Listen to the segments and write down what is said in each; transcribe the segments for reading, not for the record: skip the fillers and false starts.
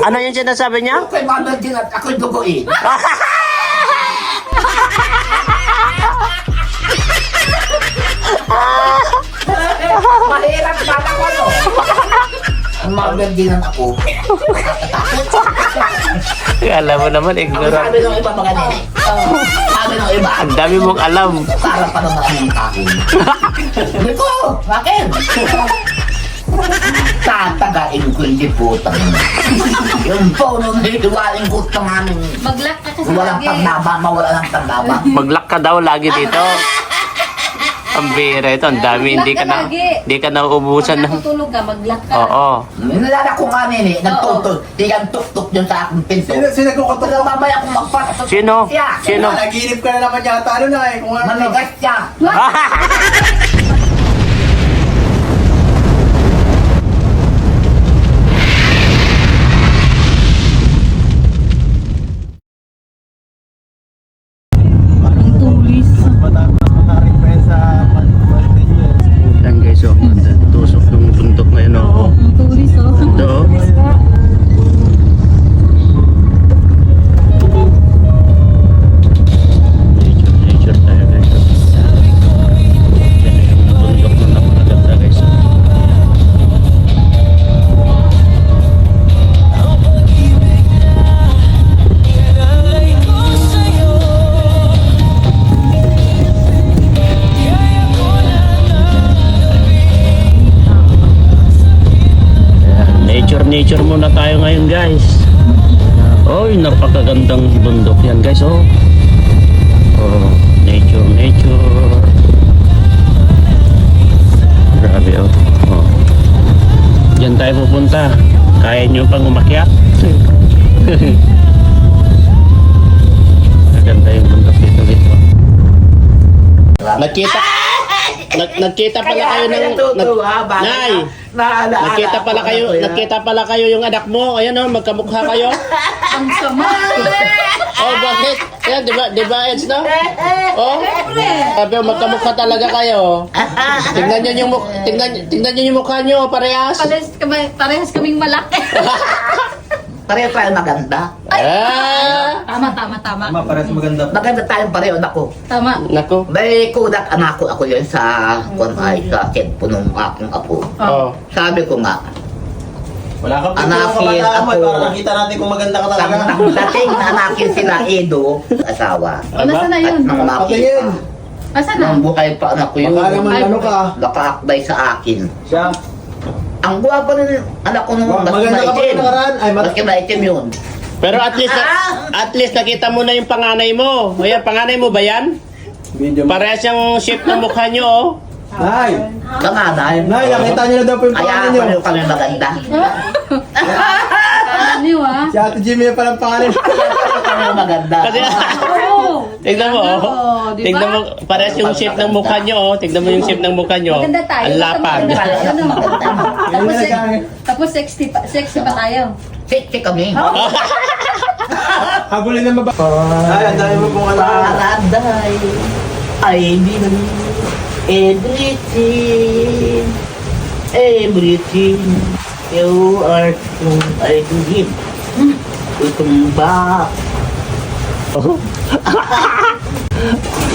Ano yung sinasabi niya? Kay Mama din at ako'y duguin. Mahirap pala ko, no? Ang magaginan ako. Alam mo naman, Ang ignorant. sabi ng iba mga nene. Sabi ng iba. Ang dami mong alam. Para pa naman ang kain. Sabi ko, bakit? Tatagain ko hindi putang. Yung pono na hiwain ko ito namin. Mag-lock ka kasi Walang lagi. tandaba, mawala ng tandaba. Mag-lock ka daw lagi dito. Ang bira ito, ang dami. Hindi ka nauubusan Pag ng... natutulog ka, mag-lock ka. Oo. Nalala ko nga nene, nagtutol. Tigang tuk-tuk yun sa aking pinto. Sino ko Pero mamaya kung magpasok. Sino? Siya. Sino? Naginip ka na naman yata, ano na eh. Kung ano. Manigas siya. Ang tulis. Matarik pa yan sa birthday niya. Yan guys, oh. Tusok yung bundok ngayon, oh. Ang tulis, oh. Ito, oh. Nature tayo guys, oh. Yan yung bundok na napakaganda guys, oh. Nature muna tayo ngayon guys. Oy, napakagandang bundok yan guys, oh. Oh, nature. Grabe, oh. Oh. Diyan tayo pupunta. Kaya nyo pang umakyat? Maganda yung bundok dito guys, oh. Nagkita pala kayo ng Nay! Nagkita pala kayo yung anak mo. Ayan, oh, magkamukha kayo. Ang sama. Oh, bakit? Yan, di ba, Eds, no? Oh, sabi, magkamukha talaga kayo. Tingnan niyo yung mukha niyo, parehas. Parehas kaming malaki. Pareho tayo maganda. Ah, Tama. Tama, parehas maganda po. Maganda tayong pareho, naku. Tama. nako. May kudak anak ko ako yun sa kunay sa punong akong apo. Oh. Sabi ko nga, Wala kang Anakin, pagkakas kabataan mo. ako. Para nakita natin kung maganda ka talaga. ang dating na anakin sila Edo, asawa. Nasaan na At yun? nang makita, Patingin. Nasaan na? nang buhay pa anak ko yun, Baka naman ano ka. nakaakbay sa akin. Siya. Ang guwapo ng anak ko nung mas Maganda ka pa maitim. rin nakaraan. Ay, Mas maitim yun. Pero at least nakita mo na yung panganay mo. Ayan, panganay mo ba yan? Video mo. Parehas yung shape ng mukha niyo, oh. Nay! Panganay. Nay, nakita niyo na daw po yung Kaya pangalan niyo. pareho kami maganda. Alam niyo, ah. Si Ate Jimmy yung palang pangalan. Pareho maganda. Kasi, Oo. tignan mo, oh. Oo, di ba? Tignan mo, parehas yung shape ng mukha niyo, oh. Tignan mo yung shape ng mukha niyo. Maganda tayo. Ang lapad. Ano? Tapos, Maganda. tapos sexy pa tayo. Sexy kami. Habulin na ba? Ay, ang dami mo pong alam. Paraday, I believe everything, everything you are to I believe. Welcome back.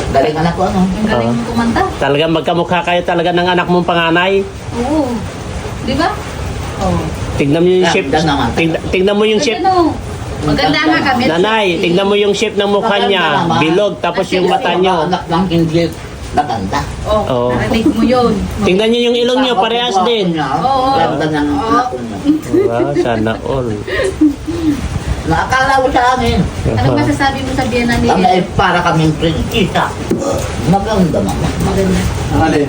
Galing anak ko, ano? Ang galing mo kumanta. Talagang magkamukha kayo talaga ng anak mong panganay. Oo. Di ba? Oo. Tignan mo yung Yeah, shape. yan naman. Tignan mo yung shape. Ano? Maganda nga kami. Nanay, tignan mo yung shape ng mukha niya. Bilog, tapos yung mata niyo. Anak ng English, maganda. Oo. Oo. Narinig mo yun. Tingnan niyo yung ilong niyo, parehas din. Oo. Ganda ng anak ko niya. Wow, sana all. Nakakala ko sa amin. Anong masasabi mo sa Vienna ni Kami ay para kaming prinsesa. Maganda naman. Maganda. Ang alin.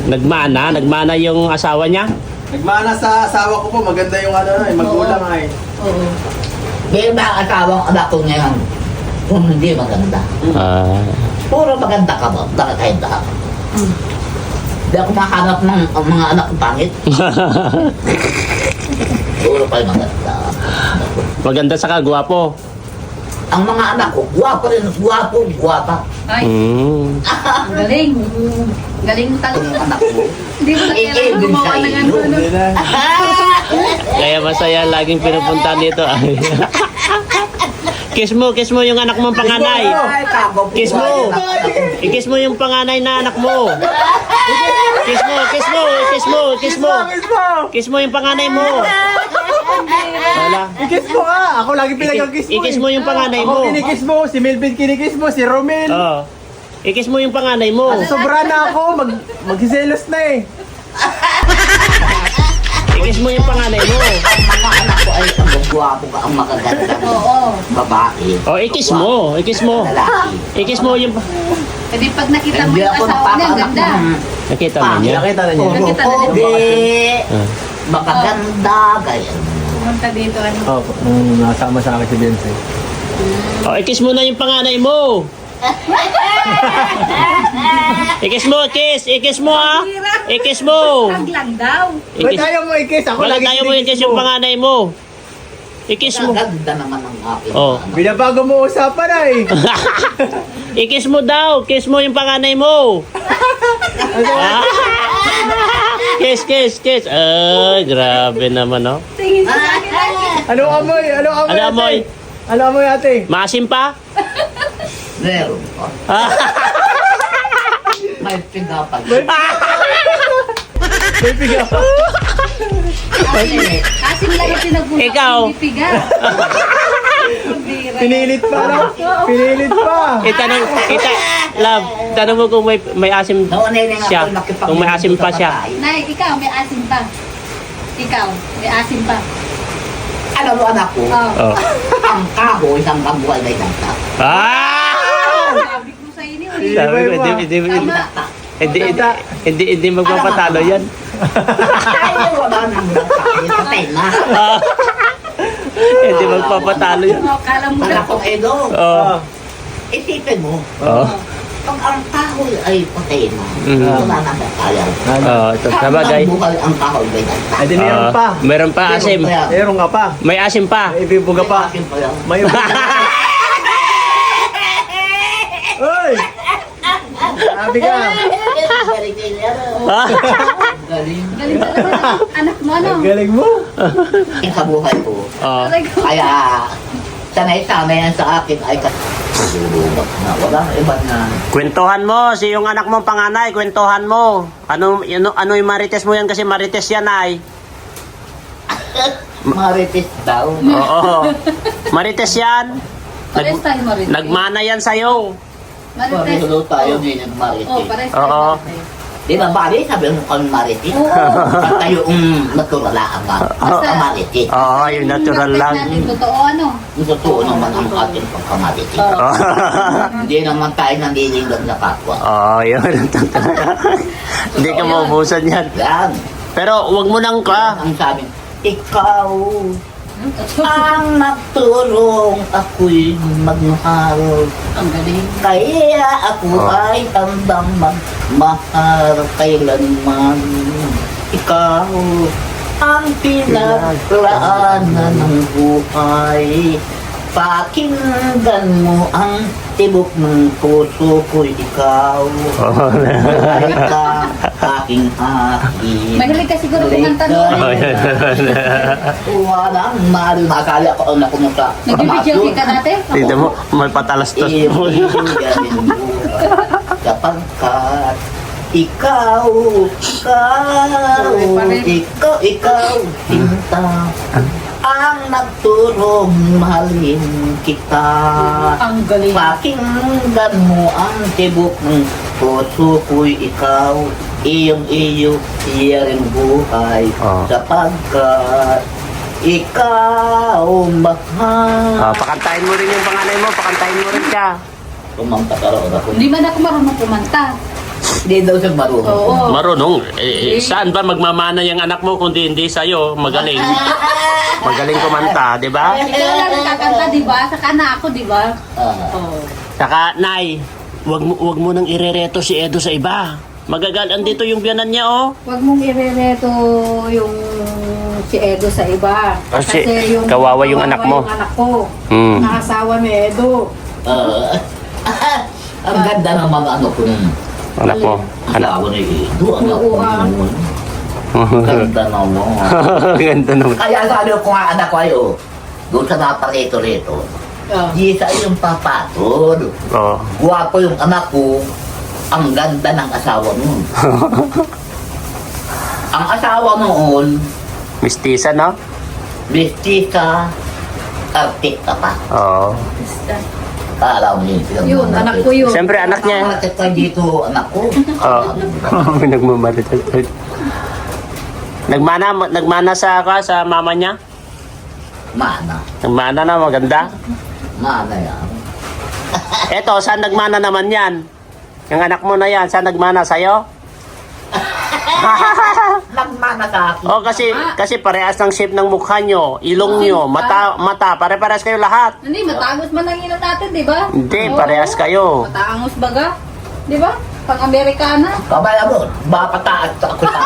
Nagmana yung asawa niya. Nagmana sa asawa ko po. Maganda yung ano, ay magulang ay. Oo. Kaya mga asawang anak ko ngayon, kung hindi maganda. Ah. Puro maganda ka ba? Bakit kahit lahat? Hindi ako makahanap ng mga anak kong pangit. Puro kayo maganda. Maganda sa kagwapo. Ang mga anak ko, guwapo rin. Guwapo, guwapa. Ay, Mm. ang galing. Galing mo Ang talaga. anak ko. Hindi mo na kailangan gumawa ng ano. Hindi na. Kaya masaya laging pinupunta dito. Kiss mo yung anak mong panganay. Kiss mo. I-kiss mo yung panganay na anak mo. Kiss mo. Kiss mo yung panganay mo. Wala. I-kiss mo nga! Ako lagi pinag-kiss mo. I-kiss mo yung panganay Ako mo. kinikiss mo, si Melvin kinikiss mo, si Romel. Oh. I-kiss mo yung panganay mo. Sobra na ako, magsiselos na eh. I-kiss mo yung panganay mo. Ang mga anak ko ay ang gwapo ka, ang magaganda. Oo. Babae. Oh, i-kiss mo. I-kiss mo. Lalaki. I-kiss mo yung... Kasi pag nakita mo Hindi yung ako asawa niya, ang napapaanak ganda. Nakita mo niya? Nakita na niya. Nakita na niya. Hindi. Ah. Makaganda. Ganyan. Pumunta dito, ano. Opo, nung nasama sa akin si Beyonce. Oh, i-kiss mo na yung panganay mo. I-kiss mo, kiss. I-kiss mo ha. I-kiss mo. Pag lang daw. Ba't I-kiss. ayaw mo i-kiss? Ako Wala lagi tayo mo i-kiss yung panganay mo. I-kiss mo. Magaganda naman ang aking Oh. anak. Binabago mo usapan na eh. I-kiss mo daw. Kiss mo yung panganay mo. Ah. Kiss. Ay, grabe naman, oh. Tingin siya sa akin. Anong amoy? Anong amoy? Ano amoy? ate? Ano amoy ate? Maasim pa? Meron pa. Ah. May pinapag. May piga. Asim lang yung pinagpunta. Ikaw. Hindi piga. Bira. Pinilit pa no? Pinilit pa. Love, tanong mo kung may asim Naunay na nga siya. ako nakipag- Kung may asim pa siya. Nay, ikaw, may asim pa. Ikaw, may asim pa. Alam mo anak ko, Oh. Oh. ang kahoy ng kabuhay na danta. Ah! Sabi ko sa inyo, eh. Sabi ko, Tama. hindi magpapatalo yan. Ay, wala nang danta. Patay na. Ah. Hindi magpapatalo yan. Oh, kala mo na. Anak kong Edo, Oh. isipin mo, Oh. pag ang kahoy ay patay na, Mhm. wala nang datayan. Oh, ito sabagay. Habang buhay ang kahoy may danta. Ay, di meron Ah, pa. meron pa asim. Meron nga pa. May asim pa. May ibibuga pa. Asim pa yan. May Uy! Sabi ka. Galing din yan. Ah. Galing. Galing talaga. Anak mo, ano? Ang galing mo. Yung kabuhay ko. Oh. Aray ko. Kaya, sanay-sanay yan sa akin ay katulubak na. Walang iba na. Kwentuhan mo, si yung anak mong panganay, kwentuhan mo. Ano yung marites mo yan kasi marites yan ay. Marites daw. Oo. Marites yan. Pares tayo mo rin. Nagmana yan sa'yo. Marites. Pareho tayo din ng Oh, marites. pares Oo. tayo. Di ba, bali, sabi mo kung marites? Oo. At tayo naturalaan ba? Basta marites. Oo, yung natural lang. Natin totoo, ano? Yung totoo naman ang ating pagkamarites. Oo. Hindi naman tayo nanlilinggan sa kapwa. Oo, yun. Hindi ka maubusan yan. Yan. Pero wag mo nang ka. Ang sabi, ikaw ang nagturong ako'y magmahal. Ang galing. Kaya ako ay handang magmahal kailanman. Ikaw ang pinaglaanan ng buhay. Pakinggan mo ang tibok ng puso ko'y ikaw. Buhay ka, aking aking. Mahilig ka siguro kumanta no? Oh, yan. Walang mahal. Nakakala ko na pumunta. Nag-video ka dati? Tignan mo, may patalastos. Sapagkat ikaw, sinta, ang nagturong mahalin kita. Ang galing. Pakinggan mo ang tibok ng puso ko'y ikaw, iyong iyo, iyaring buhay, Oh. sapagkat ikaw mahal. Pakantahin mo rin yung panganay mo, pakantahin mo rin siya. Kumanta ka raw ako. Hindi man ako marunong kumanta. Hindi daw siya marunong. Oo. Marunong. Saan ba magmamana yung anak mo kundi hindi sa'yo? Magaling. Magaling kumanta, di ba? Ikaw lang nagkakanta, di ba? Saka na ako, di ba? Ah. Oo. Saka, Nay, wag mo nang irereto si Edo sa iba. Magagalan dito yung biyanan niya, oh. Huwag mong irereto yung si Edo sa iba. Kasi kawawa yung anak mo. Yung anak ko. Hmm. Nakasawa ni Edo. Ang ganda ng mga ano ko nun. Anak mo. Anak. Asawa ni Edo. Anak ko Oo, ah. nun. Ganda naman. Ganda naman. Kaya sabi ko nga anak ko ayo, doon sa naparito-rito, Oh. di sa iyong papatod. Oo. Guwapo yung anak ko, ang ganda ng asawa nun. Ang asawa noon, Mistisa, no? mestiza, artista pa. Oo. Alam niyo Yun, anak ko yun. Siyempre, anak niya. Nakakarating ka dito, anak ko. Oo. May nagmamarites. Nagmana sa mama niya? Mana. Nagmana na, maganda. Mana yan. Eto, saan nagmana naman yan? Yung anak mo na yan, saan nagmana sa'yo? Nagmana sa akin. Oh, kasi parehas ng shape ng mukha nyo, ilong nyo, mata, pare-parehas kayo lahat. Hindi, matangos man ang ilong natin, di ba? Hindi, Oo. parehas kayo. Matangos baga. Di ba? Pang-Amerikana. Babaya mo, mapataas ako sa...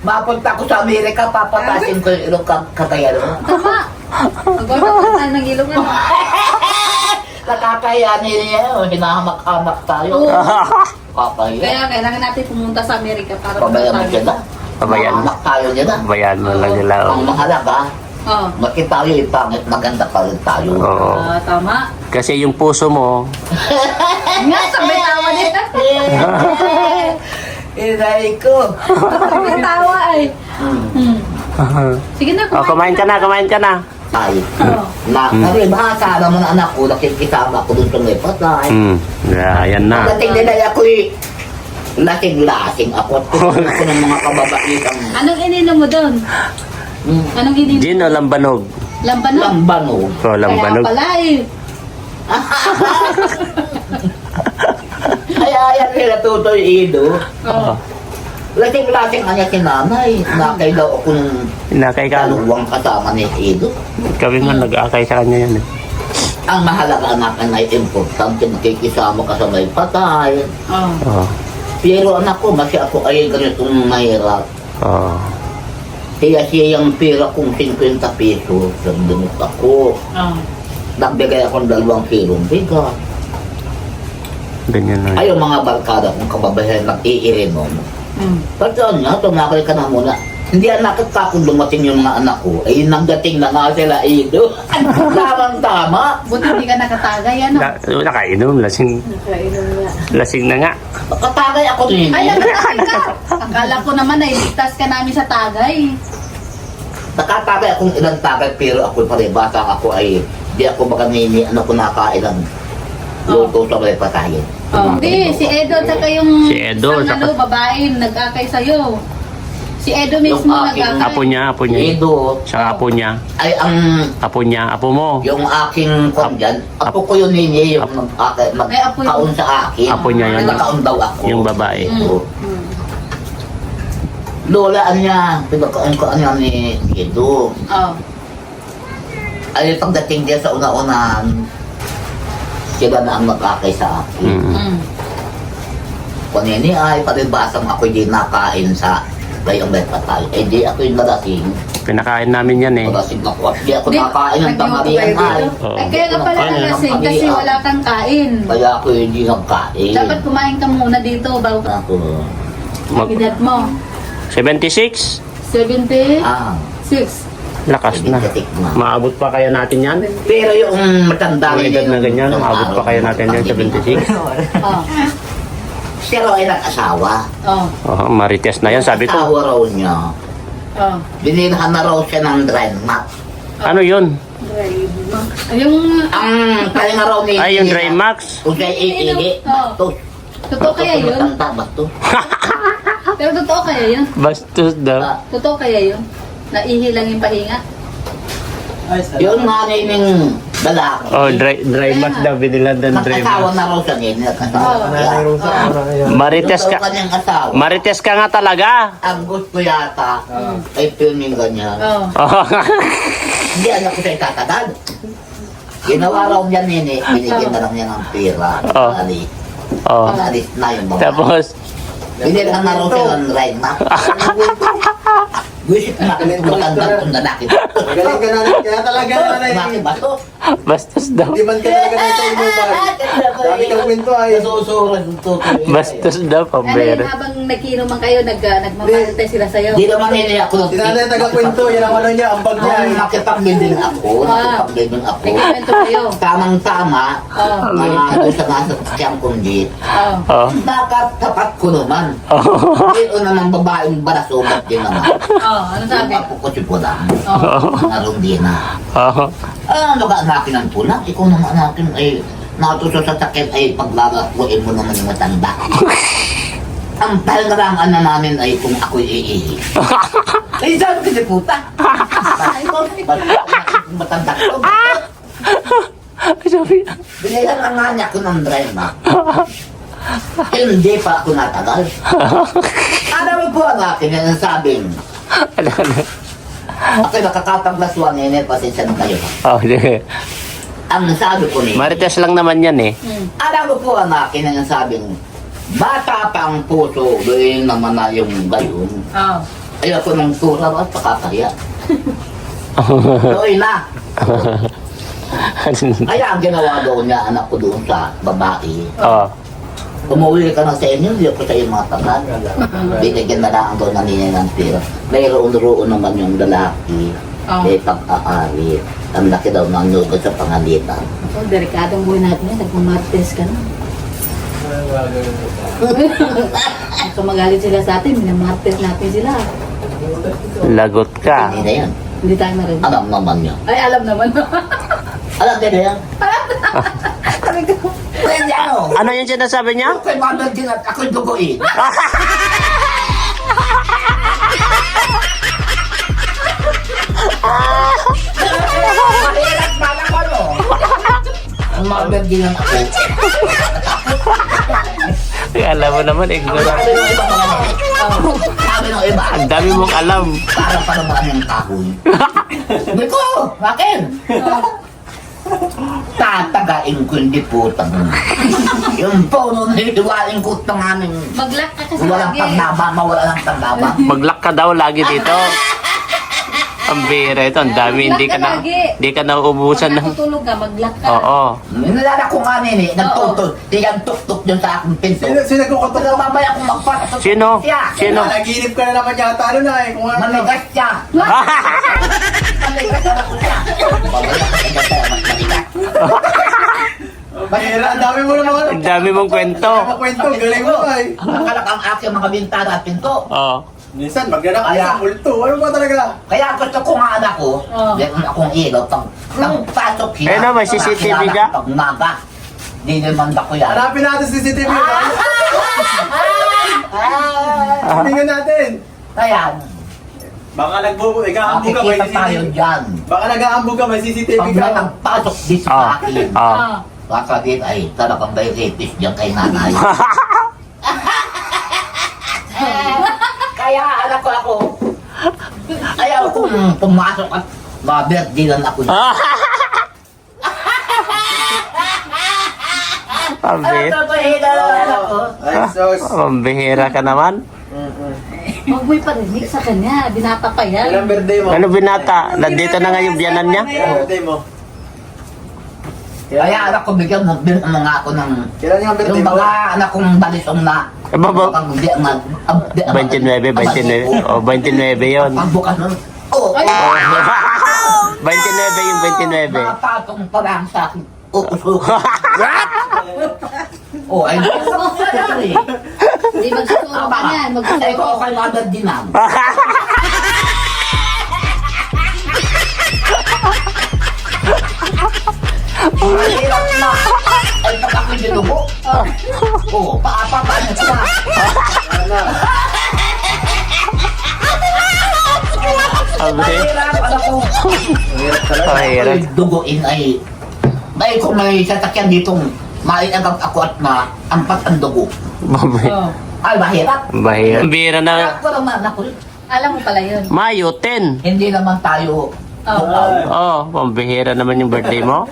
Mapunta ko sa Amerika, papatasin ko yung ilong kagaya mo. Tama. Magpapataas tayo ng ilong ano. Nakakaya niya, hinahamak-hamak tayo. Oo. Papaya. Kaya kailangan natin pumunta sa Amerika para Pabaya mo siya na. Pabayaan. Mahamak tayo niya na. Bayaan mo lang nila. Ang mahalaga, Oo. makita tayo yung pangit, maganda pa rin tayo. Oo. Tama. Kasi yung puso mo, Nga, sabay tawa nito. Inay ko. Sabay tawa ay. Sige na, kumain ka na. Ay, Oo. naribhasa naman ang anak ko, nakikisama ko dun sa may patay. Ayan na. Pagdating nila ako'y lasing-lasing ako at kukunin ko ng mga kababaitan. Anong ininom mo doon? Anong ininom? Gin o lambanog? Lambanog. Lambano. O, lambanog. Kaya pala eh. Kaya yan nila tutoy Ido. Oo. Lasing-lasing kanya si nanay. Nakay daw ako ng Inakay ka. dalawang kasama ni Ido. Kami nga nag-akay sa kanya yan. Ang mahalaga anak ay importante makikisama ka sa may patay. Oo. Oo. Pero anak ko, kasi ako ay ganitong mahirap. Oo. Kaya siya yung pera kong 50 pesos. Nagdunot ako. Oo. Nagbigay akong 2 kilong bigas. Ganyan na. Ay, yung mga barkada kong kababayan nag-iirinom. Pagkaan nga, tumakay ka na muna. Hindi nakita kung dumating yung mga anak ko. Ay, nagdating na nga sila, Ido. Tamang-tama. Buti hindi ka nakatagay, ano? Nakainom, lasing. Nakainom nga. Lasing na nga. Nakatagay ako din. Ay, nakatagay ka! Akala ko naman ay ligtas ka namin sa tagay. Nakatagay akong ilang tagay, pero ako paribasa ako ay di ako makanini, ano ko nakain ng luto sa may patayin. Oh, hindi, si Edo at saka yung Si Edo, isang saka- babae nag-akay sa'yo. Si Edo mismo Yung aking Apo nag-akay. niya. Ido, Sa apo niya. ay ang Apo mo. yung aking kondyan, apo ko yun ninyo, yung magkaon sa akin. Apo niya yan. Nagkaon daw ako. Yung babae. Oo. Lolaan niya, pinagkaon ko niya ni Ido. Oh. Ay pagdating niya sa una-unahan, sila na ang mag-akay sa akin. Kanini ay paribasang ako hindi nakain sa gayong may patay. Eh di ako yung nalasing. Pinakain namin yan eh. Nalasing ako. Di ako Di, nakain ng nag-iupo tamarian kayo ay. dito? Oo. Ay, kaya ka pala Nakain ng nalasing kasi tamarian. wala kang kain. Kaya ako hindi nagkain. Dapat kumain ka muna dito bago Ako. edad mo. 76? 76. Ah, Lakas na. titik na. Maabot pa kaya natin yan? Pero yung matanda Ang edad na ganyan, maabot pa kaya natin yan 76? Oh. Pero ay nag-asawa. Oh. Oh, marites na yan, sabi ko. Asawa raw niya. Oh. Binilhan na raw siya ng dry mat. Ano yun? Yung Ang kaya nga raw ni... Ay, yung dry max. Kung siya iigi, Oo. bastos. totoo kaya yun? Matanda, bastos. Pero totoo kaya yun? Bastos daw. Totoo kaya yun? Naihi lang yung pahinga? Yung nanay ng lalaki. Oh, dry max daw, binilan ng dry Nagkasawa max. na raw siya ngayon. Nagkasawa Oo. na siya. Marites Yung ka. kanyang asawa. Marites ka nga talaga. Ang gusto yata ay filming ganyan. Oh. Oh. Hindi anak ko siya itatagal. Ginawa raw niya nini, binigyan na lang niya ng pera. Oh. Alis. Oh. Alis na yung mga. Tapos, Binilhan na raw siya ng ride na. Wisit na matanda kong lalaki. Magaling ka na. Kaya talaga nanay. Bakit ba to? Bastos daw. Di man ka talaga nito inuman. Dami kang kwento ay. Nasusurat ng tutoy. Bastos daw, Ano yun, pambira. habang nagkinuman kayo, nagmamahintay sila sa'yo. Di naman nila ako ng Si nanay taga-kwento, yan ang ano niya, ang bag niya. Ay, nakipagbibing ako. Nakipagbibing ako. Nagkikwento kayo. Tamang-tama. Oo. Doon sa nasa sakyang kundi. Oo. Oh. Nakatapat ko naman. Oh. Ito naman babaeng barasugat din naman. Oo, ano sabi? Yung apo ko si Pudang. Oo. Narundi na. Oh. Ano ka anakin ng pula? Ikaw naman anakin ay natuto sa takip ay paglalakuin mo naman yung matanda. Ang talagang na namin ay kung ako'y iihi. Ay, sabi ko si puta. Ay, ko, matanda ko. Sabi na. Binilan ang nga niya ko ng drama. Hindi pa ako natagal. Ano po ang akin yan ang sabing, Ano, ano? ako'y nakakapaglaswan nene, pasensya na kayo. Oh, sige. Ang sabi ko ni, Marites lang naman yan eh. alam mo po ang akin ang sabing, bata pa ang puso, doon naman na yung gayon. Oo. Ay ako ng tura at pakakaya. Doon na. Kaya ang ginawa doon niya, anak ko doon sa babae. Oh. Umuwi ka na sa inyo, hindi ako sa iyong mga tangan. Binigyan na lang doon na niya ng pera. Mayroon-roon naman yung lalaki. Oh. May pag-aari. Ang laki daw ng nugod sa pangalitan. Oh, delikadong buhay natin yan. Nagmamartes ka na. Kung magalit sila sa atin, minamartes natin sila. Lagot ka. Hindi na yan. Hindi tayo marinig. Alam naman niya. Ay, alam naman. Alam din na yan. Sabi ko, Pwede ano? Ano yung sinasabi niya? Ako'y mamad din at ako'y duguin. Mahirap pala ko, no? Ang mamad din ang ako. Ay, alam mo naman, ignorant. Sabi ng iba mga sabi ng iba, Ang dami mong alam. parang panamaan ng kahoy. Sabi ko, akin. Tatagain ko hindi putang. Yung pono na hiwain ko ng aming mag-lock ka kasi walang lagi. pagnaba, mawala ng pagnaba. Mag-lock ka daw lagi dito. Ang bira ito, ang dami. Hindi ka nauubusan ng... Natutulog ka, mag-lock ka. Oo. Nalala ko nga nini, nagtutol. Tigang tuk-tuk dyan sa aking pinto. Sino nagkukutok? Pero mamaya kung magpasok. Sino? Siya. Sino? Naginip ka na naman yata ano na eh. Kung ano. Mamigas siya. Mamigas na ako siya. Mamaya ka na siya, mamigas. Mahira, ang dami mo naman. Ang dami mong kwento. Kwento, galing mo ay. Nakalak ang aking mga bintana at pinto. Oo. Minsan, magganap ka Kaya- sa multo. Ano ba talaga? Kaya gusto ko nga anak ko, Oh. meron akong ilaw, pagpasok siya. Eh, no, may CCTV ka? Pag umaga, di naman ako yan. Hanapin natin si CCTV. Tingnan natin. Kaya, Baka nag-aambog ka, may makikita tayo CCTV. dyan. Baka nag-aambog ka, may CCTV Pag ka. may nagpasok dito Oo. sa akin, Oo. baka din ay talagang may rapist dyan kay nanay. Kaya alam ko ako, ayaw kong pumasok at mabirdilan ako. Alam Pambira. ko, alam ko. Ay, sos. Pambihira ka naman. Huwag mo'y parinig sa kanya. Binata pa yan. Ilang birthday mo? Ano binata? Nandito na nga yung biyanan niya? Ilang birthday mo? Kaya anak ko, bigyan mo mga ako ng... Kailan yung birthday Yung mo? mga anak kong balisong na... Eh, baba- Pag- di- mag- 29, 29. Oh, 29 yun. Pagbukas nun, oo. 29 yung 29. Nakapatong parang sa akin. Uusok. Oh, ay, Hindi magsusuro ka niyan. Ay, ko Magsusuro. kay mother din ang. Mahirap na. Ay, pag ako'y dinugo. Oo, paano ko na. Mahirap, anak ko. Mahirap. Ako'y duguin ay... Dahil kung may sasakyan ditong maiagap ako at maampat ang dugo. Oh. Ay, mahirap. Mahirap. Bira na. Ako naman ako. Alam mo pala yun. Mayo 10. Hindi naman tayo Oh, pambihira naman yung birthday mo.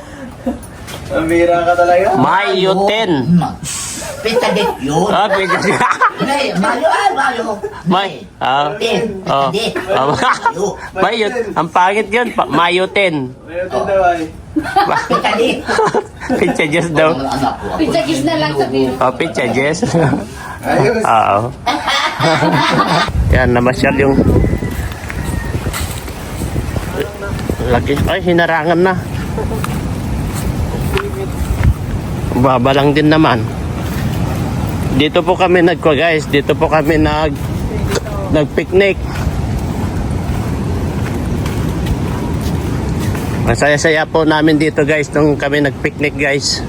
Ang bira ka talaga. Mayo 10. Pizza date yun. Ah, pizza date. May, mayo. May, ah, Ten. oh. Date. Oh. May, yun. Ang pangit yun. Mayo 10. Mayroon daw ay. Pizza date. Pizza Jess daw. Ang anak ko. Pizza kiss na lang sabihin. Oh, Pizza Jess. Ayos. Oo. Yan, namasyal yung... Lagi, ay, hinarangan na. Baba lang din naman. Dito po kami guys. Dito po kami nag-picnic. Masaya-saya po namin dito guys nung kami nag-picnic guys.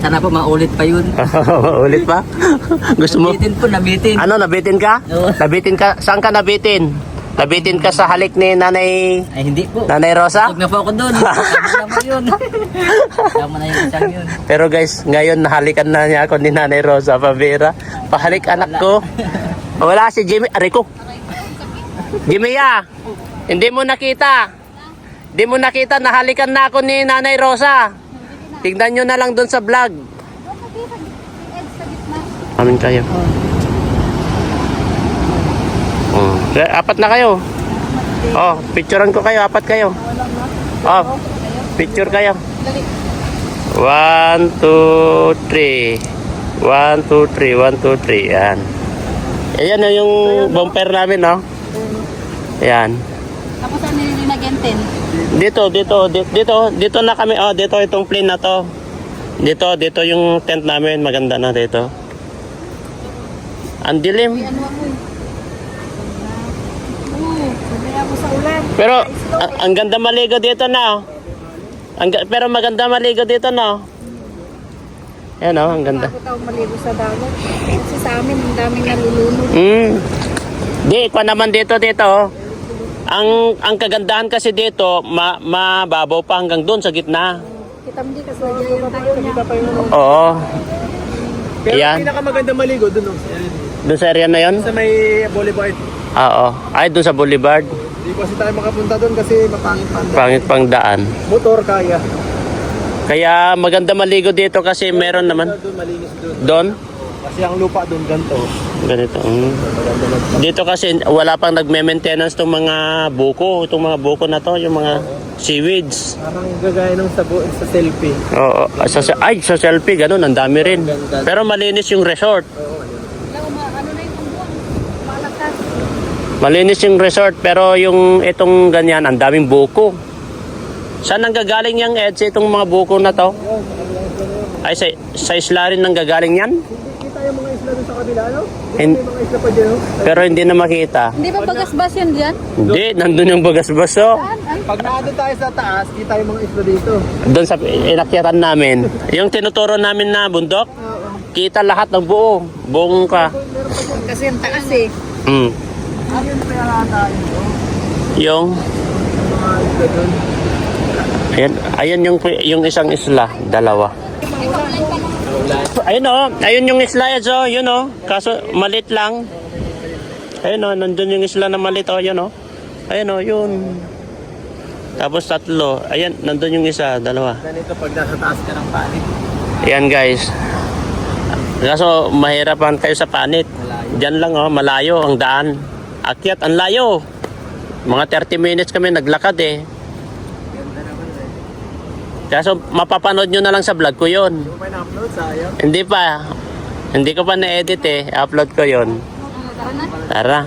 Sana po maulit pa yun. Ulit pa? Gusto mo? Nabitin po, nabitin. Ano, nabitin ka? Oo. Nabitin ka? Saan ka nabitin? Nabitin ka sa halik ni Nanay Ay, hindi po. Rosa? Huwag na po ako doon. Tama na yun. Tama na yung isang yun. Pero guys, ngayon nahalikan na niya ako ni Nanay Rosa Pavera. Pahalik anak ko. Wala si Jimmy. Ariko. Jimmy hindi mo nakita. Hindi mo nakita, nahalikan na ako ni Nanay Rosa. Tignan nyo na lang doon sa vlog. Amin kayo. Apat na kayo. Oh, picturean ko kayo. Apat kayo. Oh, picture kayo. 1, 2, 3. 1, 2, 3. 1, 2, 3. Yan. Ayan na yung bumper namin, no? Ayan. Tapos ano yung nagentin? Dito na kami. Oh, dito itong plane na to. Dito yung tent namin. Maganda na dito. Ang dilim. Pero ang ganda maligo dito na. Pero maganda maligo dito na. Ayan oh, ang ganda. Ako tao maligo sa dagat. Kasi sa amin, ang daming nalulunod. Di, ikaw naman dito. Ang kagandahan kasi dito, mababaw pa hanggang doon sa gitna. Kita mo di kasi nagyayang tayo niya. Oo. Pero Ayan. pinakamaganda maligo dun, oh. Doon sa area na yon? Sa may boulevard. Oo. Ay, doon sa Boulevard. Hindi kasi tayo makapunta dun kasi mapangit pa. Pangit pang daan. Motor kaya. Kaya maganda maligo dito kasi meron naman. Doon malinis doon. Doon? Kasi ang lupa doon ganito. Ganito. Dito kasi wala pang nagme-maintenance itong mga buko. Itong mga buko na to, yung mga seaweeds. Parang gagaya nung sa selfie. Oo. Sa selfie, ganun. Ang dami rin. Pero malinis yung resort. Ano na yung buwan? Malakas. Malinis yung resort. Pero yung itong ganyan, ang daming buko. Saan nanggagaling yung Eds itong mga buko na to? Ay, sa isla rin nanggagaling yan? Kita yung mga isla doon sa kabila, no? Hin- May mga isla pa dyan, no? Pero hindi na makita. Hindi ba bagas-bas yan dyan? Hindi, nandun yung bagas-baso. Pag naandun tayo sa taas, kita yung mga isla dito. Doon sa inakyatan namin. Yung tinuturo namin na bundok, kita lahat ng buo. Buong ka. Kasi ang taas eh. Mm. Ayun kaya nga tayo, no? Yung, Mga isla doon. ayan yung isang isla, dalawa. Ayun oh, ayun yung isla Eds, oh, yun oh. Kaso malit lang. Ayun oh, nandun yung isla na malit oh, yun oh. Ayun oh, yun. Tapos tatlo. Ayan, nandun yung isa, dalawa. Ganito pag nasa taas ka ng panit. Ayan guys. Kaso mahirapan kayo sa panit. Diyan lang oh, malayo ang daan. Akyat, ang layo. Mga 30 minutes kami naglakad eh. Kaso mapapanood nyo na lang sa vlog ko yun. Hindi mo pa na-upload, sayang. Hindi pa. Hindi ko pa na-edit eh. Upload ko yun. Tara.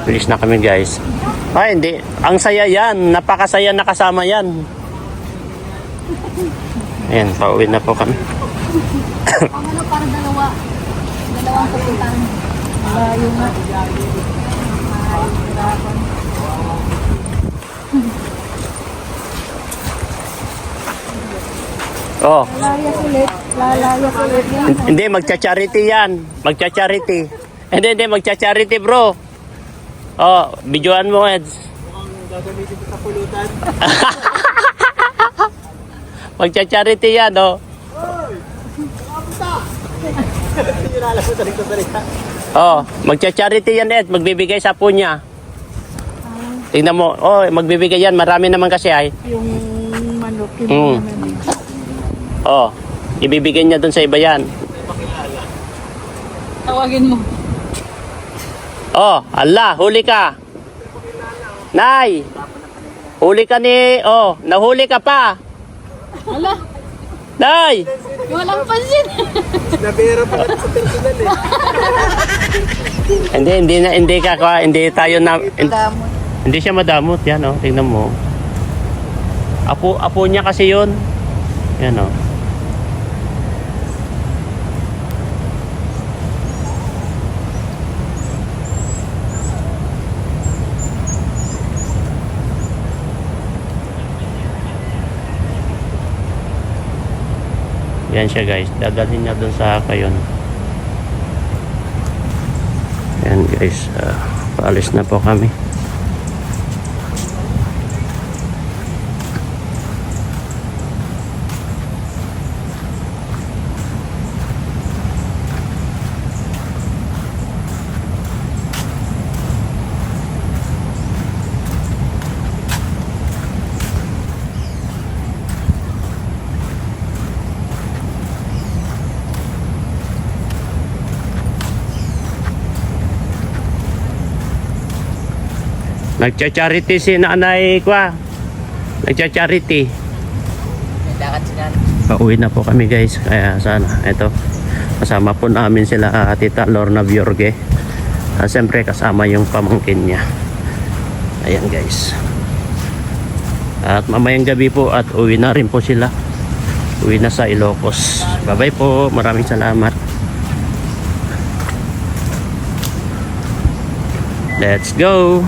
Bilis na kami guys. Ay hindi. Ang saya yan. Napakasaya na kasama yan. Ayan, pauwi na po kami. Ano para dalawang pupuntahan. Malayo nga. Oh, Lalayas ulit. Lalayas ulit yan. hindi magcha-charity yan. Magcha-charity. Hindi magcha-charity bro. Oh, videoan mo Eds. Mukhang gagamitin ko sa pulutan. Magcha-charity yan oh. Sinala mo talig ko salita. Oh, magcha-charity yan Ed, magbibigay sa punya. Tingnan mo, oh, magbibigay yan, marami naman kasi ay. Yung manok. Mm. Oh, ibibigay niya dun sa iba yan. Tawagin mo. Oh, Allah, huli ka. Nay, huli ka ni, oh, nahuli ka pa. Wala. Nay, Walang pansin. Nabira pa lang sa personal eh. hindi tayo na, hindi siya madamot, yan oh, tingnan mo. Apo niya kasi yun. Yan oh. Yan siya guys, dadalhin niya dun sa kayon. Yan guys, paalis na po kami. Nagcha-charity si nanay kwa. Nagcha-charity. Lakad sila. Pauwi na po kami guys. Kaya sana ito kasama po namin sila Tita Lorna Biorge. Siyempre kasama yung pamangkin niya. Ayan guys. At mamayang gabi po at uwi na rin po sila. Uwi na sa Ilocos. Bye bye po. Maraming salamat. Let's go.